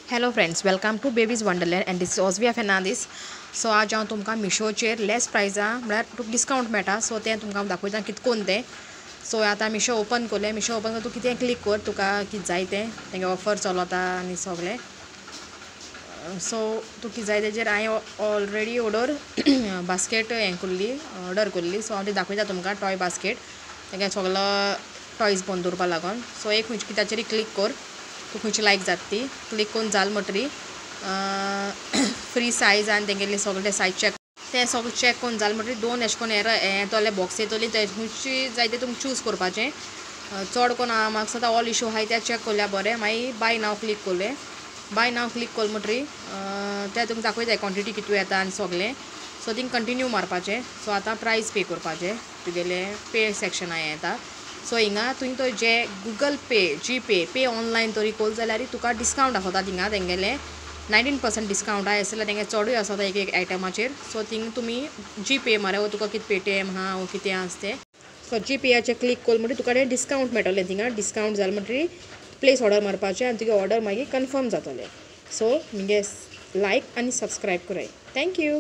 Hello friends, welcome to Babies Wonderland and this is Ozvia Fernandes. So आज हांव तुमकां मिशोचेर less प्रायजा म्हळ्यार तुका डिस्कावंट मेळटा. सो तें तुमकां दाखयता कितकोन तें. सो आतां मिशो ओपन केलें. मिशो ओपन तूं कितें क्लिक कर, तुका कितें जाय तें तेंगे ऑफर चलता आनी सगळें. सो तूं कितें जाय तेजेर हांवें ऑलरेडी बास्केट हें केल्ली, ऑर्डर केल्ली. सो हांव ती दाखयता तुमकां. टॉय बास्केट तेंगे सगळो टॉयज बंद दवरपा लागून. सो एक खंयची कित्याचेर क्लिक कर, तूं खंयची लायक जाता ती क्लिक करून जाल म्हणटरी फ्री सायज आनी तेंगेली सगळे सायज चॅक तें सगळें चॅक करून जाल म्हणटरी दोन एशे कोन्न हें येतोले बॉक्स येतली. ते खंयची जाय तें तुमकां चूज करपाचें. चड करून म्हाका सद्दां ऑल इशू आहाय ते चॅक केल्या बरें. मागीर बाय नाव क्लिक केलें. बाय नाव क्लिक केलें म्हणटरी तें तुमकां दाखयता क्वॉन्टिटी कितू येता आनी सगळें. सो थिंग कंटिन्यू मारपाचें. सो आतां प्रायस पे करपाचें. तुगेले पे सेक्शना येता. सो हिंगा तुवें तो जे गुगल पे, जी पे ऑनलायन तरी कोल जाल्यार तुका डिस्कावंट दाखयता. थिंगा तेंगेले 19% डिस्कावंट आहा. जाल्यार तेंगे चडूय आसा एक एक आयटमाचेर. सो थिंग तुमी जी पे मारे वो तुका कितें पेटीएम आहा वो कितें आसा तें. सो जी पेयाचेर क्लिक केलें म्हणटरी तुका तें डिस्कावंट मेळटलें. थिंगा डिस्कावंट जालें म्हणटरी प्लेस ऑर्डर मारपाचें आनी तुगे ऑर्डर मागीर कन्फर्म जातलें. सो मुगे लायक आनी सबस्क्रायब कराय. थँक्यू.